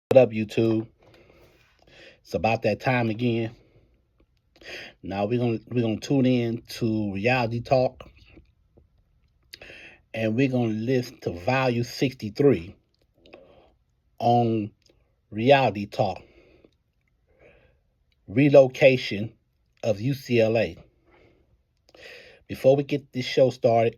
What up, YouTube? It's about that time again. Now we're gonna tune in to Reality Talk, and we're gonna listen to Value 63 on Reality Talk, Relocation of UCLA. Before we get this show started,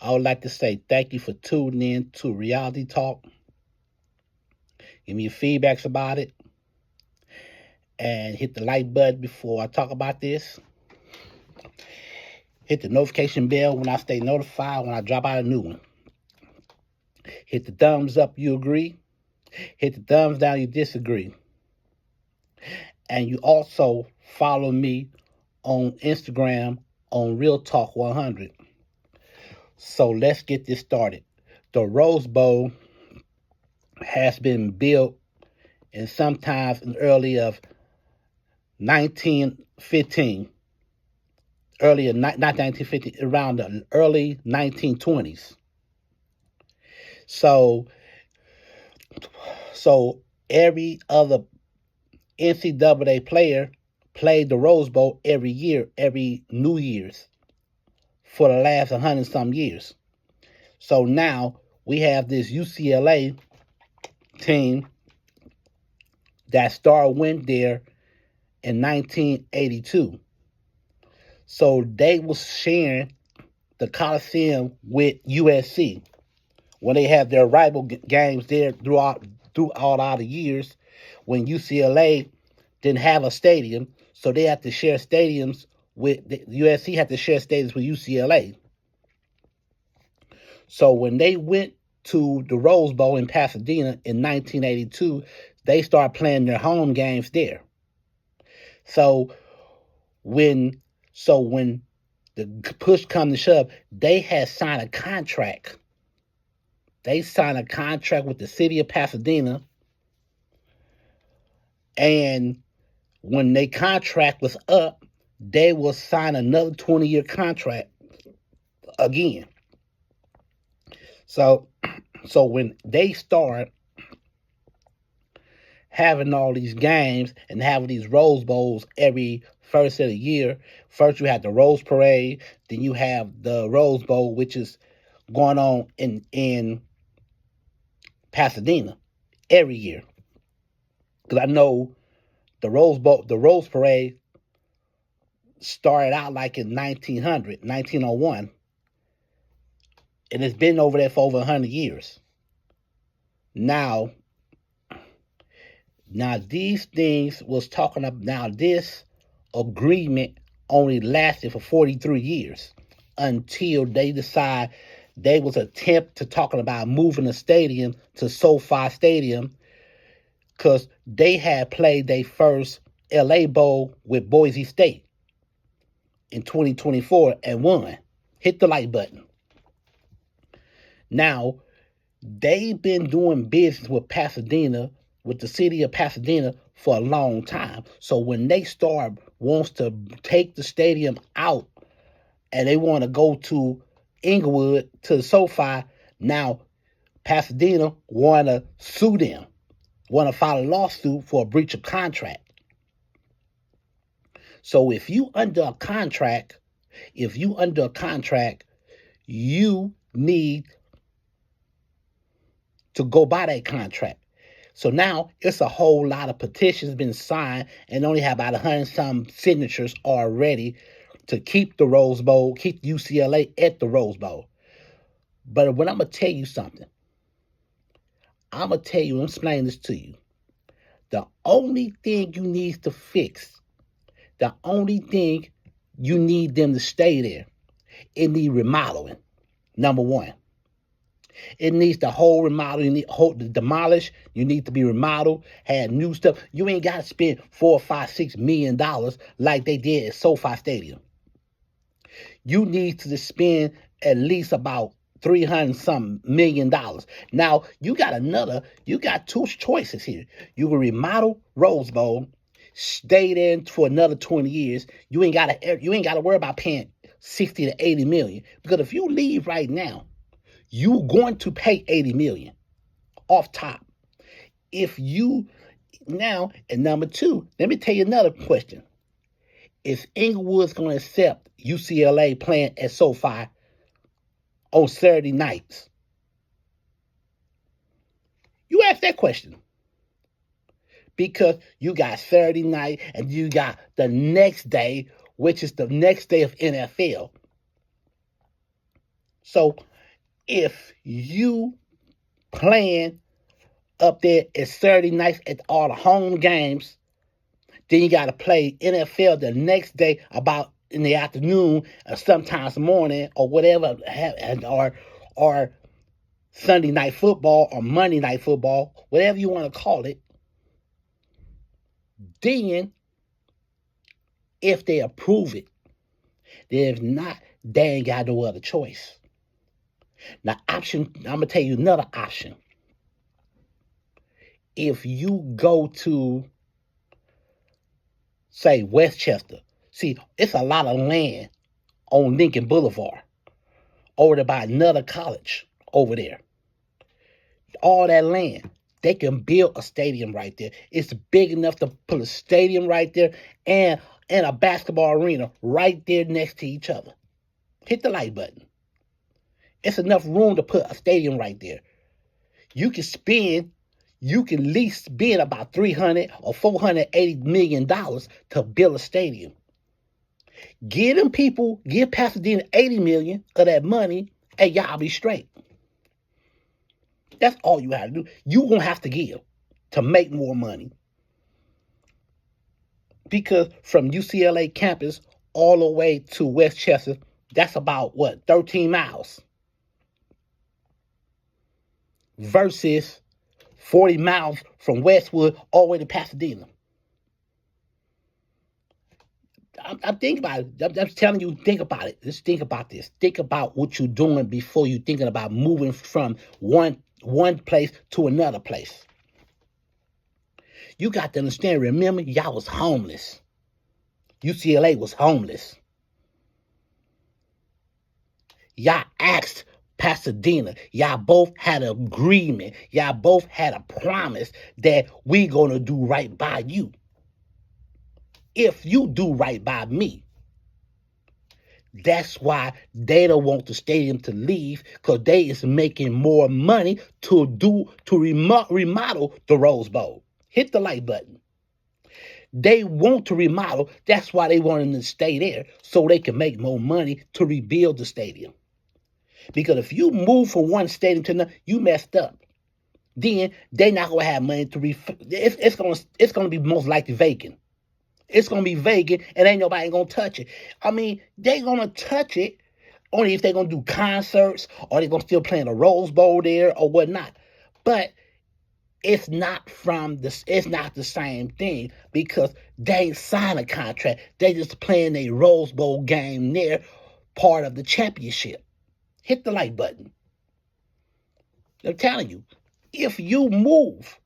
I would like to say thank you for tuning in to Reality Talk. Give me your feedbacks about it, and hit the like button before I talk about this. Hit the notification bell when I stay notified when I drop out a new one. Hit the thumbs up, you agree. Hit the thumbs down, you disagree. And you also follow me on Instagram on Real Talk 100. So let's get this started. The Rose Bowl has been built in sometimes in early of 1915. Earlier, not 1950, around the early 1920s. So every other NCAA player played the Rose Bowl every year, every New Year's for the last 100-some years. So now we have this UCLA team that went there in 1982. So they was sharing the Coliseum with USC when they have their rival games there throughout all the years when UCLA didn't have a stadium, so they had to share stadiums with the USC had to share stadiums with UCLA. So when they went to the Rose Bowl in Pasadena in 1982, they started playing their home games there. So when the push come to shove, they had signed a contract. They signed a contract with the city of Pasadena, and when their contract was up, they will sign another 20-year contract again. So when they start having all these games and having these Rose Bowls every first of the year, first you have the Rose Parade, then you have the Rose Bowl, which is going on in Pasadena every year. Because I know the Rose Parade started out like in 1901, and it's been over there for over 100 years. Now these things was talking about. Now this agreement only lasted for 43 years until they decide they was attempt to talking about moving the stadium to Sofi Stadium, because they had played their first LA Bowl with Boise State in 2024 and won. Hit the like button. Now, they've been doing business with Pasadena, with the city of Pasadena, for a long time. So when they wants to take the stadium out and they want to go to Inglewood, to SoFi, now Pasadena want to sue them, want to file a lawsuit for a breach of contract. So if you under a contract, you need to go by that contract. So now it's a whole lot of petitions been signed and only have about 100-some signatures already to keep the Rose Bowl, keep UCLA at the Rose Bowl. But when I'm going to tell you something, I'm explaining this to you. The only thing you need to fix, the only thing you need them to stay there, it needs remodeling, number one. It needs the whole remodel. You need demolish. You need to be remodeled. Have new stuff. You ain't got to spend $4 or $5, $6 million like they did at SoFi Stadium. You need to spend at least about $300-some million. Now you got two choices here. You can remodel Rose Bowl, stay there for another 20 years. You ain't gotta worry about paying 60 to 80 million, because if you leave right now, you're going to pay 80 million off top. If you now, and number two, let me tell you another question. Is Inglewood's going to accept UCLA playing at SoFi on Saturday nights? You ask that question. Because you got Saturday night and you got the next day, which is the next day of NFL. So if you playing up there at Saturday nights at all the home games, then you got to play NFL the next day about in the afternoon or sometimes morning or whatever, or Sunday night football or Monday night football, whatever you want to call it. Then, if they approve it, if not, they ain't got no other choice. Now, I'm going to tell you another option. If you go to, say, Westchester, see, it's a lot of land on Lincoln Boulevard over there by another college over there. All that land, they can build a stadium right there. It's big enough to put a stadium right there and a basketball arena right there next to each other. Hit the like button. It's enough room to put a stadium right there. You can at least spend about $300 or $480 million to build a stadium. Give Pasadena $80 million of that money, and y'all be straight. That's all you have to do. You're going to have to give to make more money. Because from UCLA campus all the way to Westchester, that's about, 13 miles? Versus 40 miles from Westwood all the way to Pasadena. I'm thinking about it. I'm just telling you, think about it. Just think about this. Think about what you're doing before you're thinking about moving from one place to another place. You got to understand, remember, y'all was homeless. UCLA was homeless. Y'all asked Pasadena. Y'all both had an agreement. Y'all both had a promise that we going to do right by you. If you do right by me. That's why they don't want the stadium to leave, because they is making more money to remodel the Rose Bowl. Hit the like button. They want to remodel. That's why they want them to stay there, so they can make more money to rebuild the stadium. Because if you move from one stadium to another, you messed up. Then they not gonna have money to it's gonna be most likely vacant. It's gonna be vacant, and ain't nobody gonna touch it. I mean, they gonna touch it only if they're gonna do concerts or they're gonna still play in the Rose Bowl there or whatnot. But it's not the same thing, because they ain't signed a contract. They just playing a Rose Bowl game there, part of the championship. Hit the like button. I'm telling you, if you move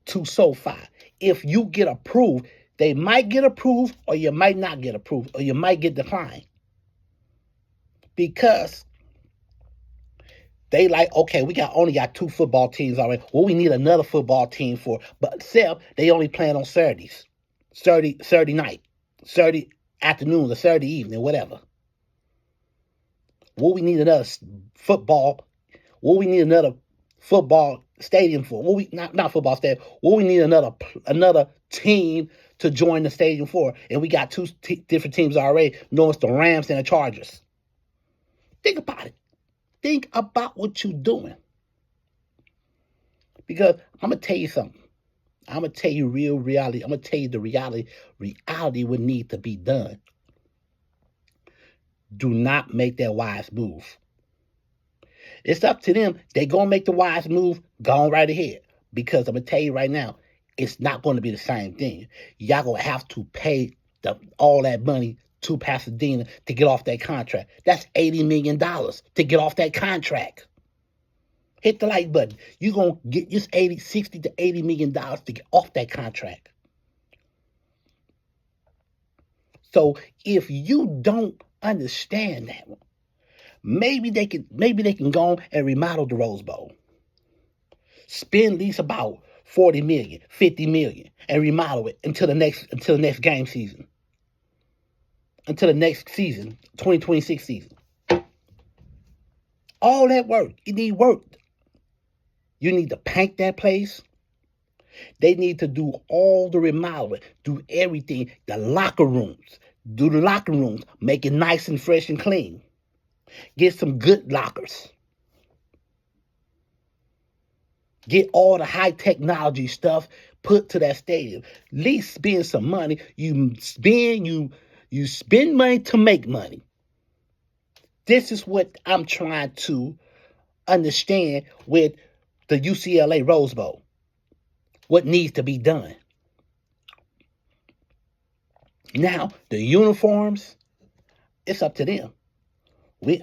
to SoFi, if you get approved, they might get approved, or you might not get approved, or you might get declined. Because they like, okay, we only got 2 football teams already. Well, we need another football team but except they only playing on Saturdays. Saturday night, Saturday afternoon, or Saturday evening, whatever. What we need another football stadium for? Not football stadium. What we need another team to join the stadium for? And we got 2 different teams already. It's the Rams and the Chargers. Think about it. Think about what you're doing. Because I'm gonna tell you something. I'm gonna tell you real reality. I'm gonna tell you the reality. Reality would need to be done. Do not make that wise move. It's up to them. They gonna make the wise move. Go on right ahead. Because I'm gonna tell you right now, it's not gonna be the same thing. Y'all gonna have to pay all that money to Pasadena to get off that contract. That's $80 million to get off that contract. Hit the like button. You're gonna get just $60 to $80 million to get off that contract. So if you don't understand that one, maybe they can go and remodel the Rose Bowl. Spend at least about 40 million, 50 million, and remodel it until the next game season. Until the next season, 2026 season. All that work. You need work. You need to paint that place. They need to do all the remodeling, do everything. The locker rooms. Do the locker rooms. Make it nice and fresh and clean. Get some good lockers. Get all the high technology stuff put to that stadium. At least spend some money. You spend money to make money. This is what I'm trying to understand with the UCLA Rose Bowl. What needs to be done. Now, the uniforms, it's up to them.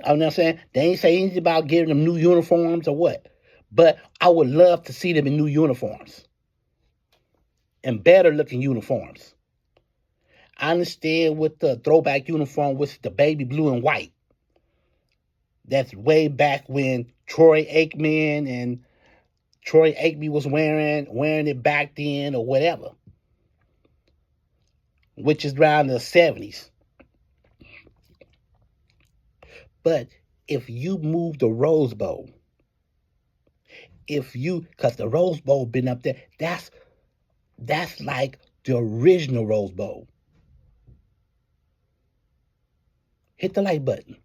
I'm not saying they ain't saying anything about giving them new uniforms or what. But I would love to see them in new uniforms. And better looking uniforms. I understand with the throwback uniform with the baby blue and white. That's way back when Troy Aikman was wearing it back then or whatever. Which is around the 70s. But if you move the Rose Bowl, because the Rose Bowl been up there, that's like the original Rose Bowl. Hit the like button.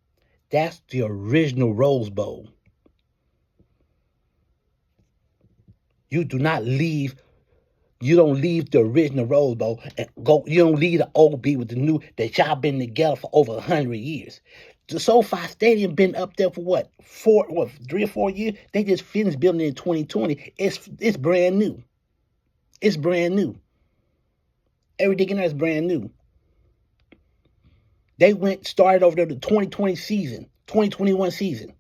That's the original Rose Bowl. You don't leave the original Rose Bowl and go. You don't leave the old B with the new that y'all been together for over 100 years. The Sofi Stadium been up there for 3 or 4 years? They just finished building it in 2020. It's brand new. It's brand new. Everything in there is brand new. They started over there the 2020 season, 2021 season.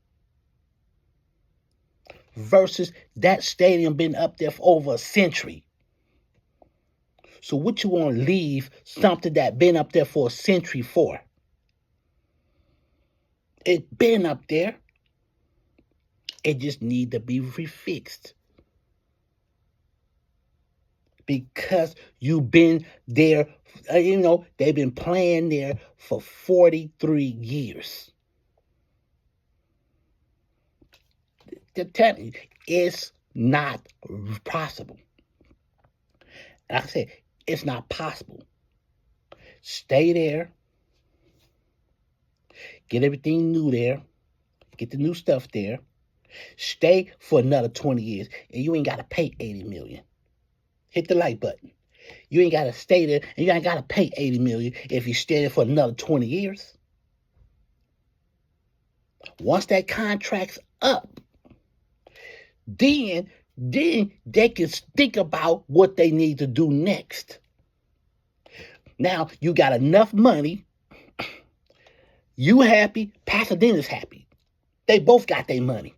Versus that stadium been up there for over a century. So what you want to leave something that been up there for a century for? It been up there. It just need to be refixed. Because you've been there, they've been playing there for 43 years. To tell you, it's not possible. Like I said, it's not possible. Stay there. Get everything new there. Get the new stuff there. Stay for another 20 years. And you ain't got to pay $80 million. Hit the like button. You ain't got to stay there. And you ain't got to pay $80 million if you stay there for another 20 years. Once that contract's up, then they can think about what they need to do next. Now, you got enough money. You happy, Pasadena's happy. They both got their money.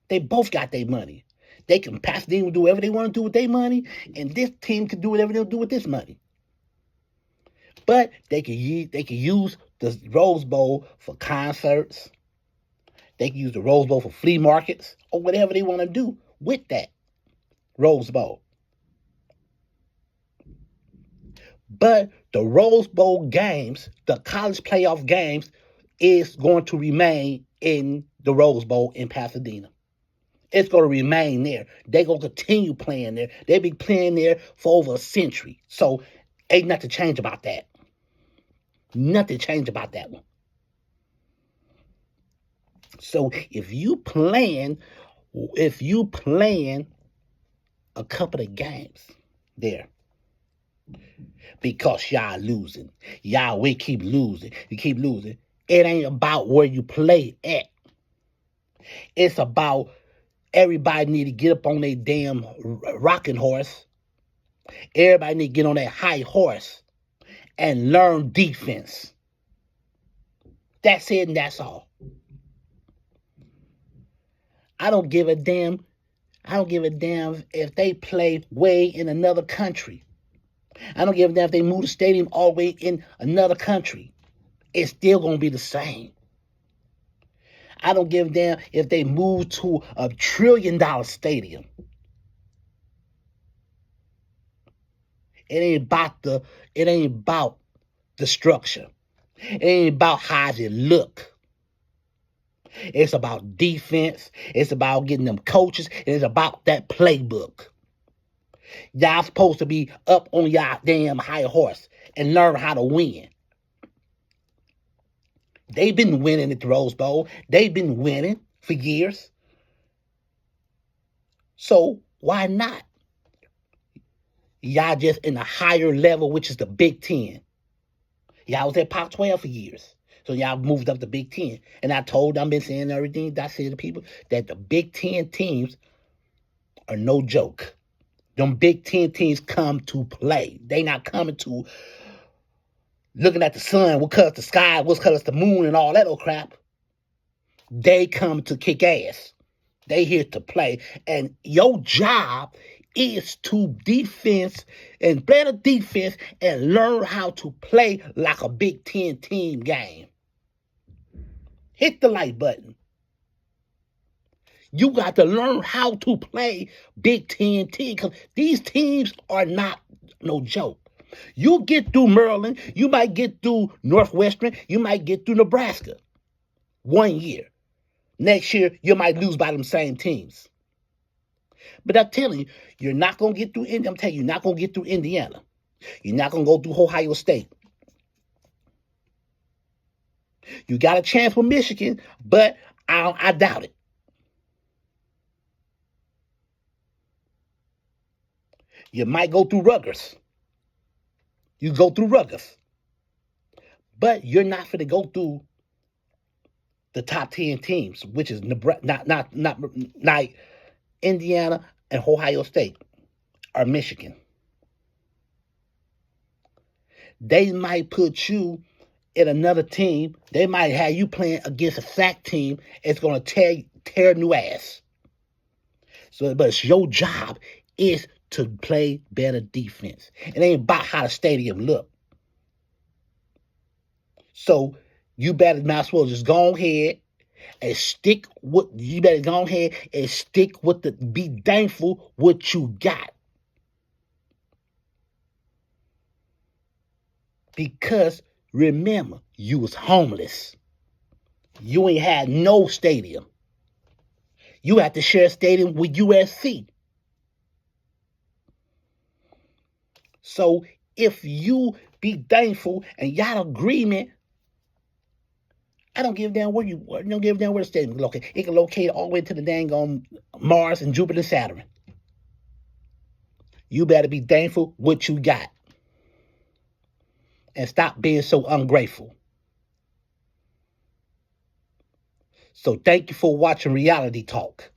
Pasadena will do whatever they want to do with their money, and this team can do whatever they'll do with this money. But they can use the Rose Bowl for concerts. They can use the Rose Bowl for flea markets or whatever they want to do with that Rose Bowl. But the Rose Bowl games, the college playoff games, is going to remain in the Rose Bowl in Pasadena. It's going to remain there. They're going to continue playing there. They've been playing there for over a century. So ain't nothing change about that. Nothing change about that one. So if you playing a couple of games there, because y'all losing, we keep losing, it ain't about where you play at. It's about everybody need to get up on their damn rocking horse. Everybody need to get on that high horse and learn defense. That's it and that's all. I don't give a damn if they play way in another country. I don't give a damn if they move the stadium all the way in another country. It's still going to be the same. I don't give a damn if they move to $1 trillion stadium. It ain't about the structure. It ain't about how it look. It's about defense. It's about getting them coaches. And it's about that playbook. Y'all supposed to be up on y'all damn high horse and learn how to win. They've been winning at the Rose Bowl. They've been winning for years. So why not? Y'all just in a higher level, which is the Big Ten. Y'all was at Pac-12 for years. So y'all moved up to Big Ten. And I've been saying everything I say to people, that the Big Ten teams are no joke. Them Big Ten teams come to play. They not coming to looking at the sun, what color's the sky, what color's the moon, and all that old crap. They come to kick ass. They here to play. And your job is to defense and play the defense and learn how to play like a Big Ten team game. Hit the like button. You got to learn how to play Big Ten team, because these teams are not no joke. You get through Maryland, you might get through Northwestern, you might get through Nebraska 1 year. Next year, you might lose by them same teams. But I'm telling you, you're not going to get through Indiana. I'm telling you, you're not going to get through Indiana. You're not going to go through Ohio State. You got a chance with Michigan, but I doubt it. You might go through Rutgers. You go through Rutgers. But you're not going to go through the top 10 teams, which is not like Indiana and Ohio State or Michigan. They might put you in another team. They might have you playing against a SAC team. It's going to tear new ass. So, but it's your job is to play better defense. It ain't about how the stadium look. So you better might as well just go ahead and stick with. You better go ahead and stick with the. Be thankful what you got, because remember, you was homeless. You ain't had no stadium. You had to share a stadium with USC. So if you be thankful and y'all agreement, I don't give a damn where don't give a damn where the stadium is located. It can locate all the way to the dang on Mars and Jupiter and Saturn. You better be thankful what you got. And stop being so ungrateful. So thank you for watching Reality Talk.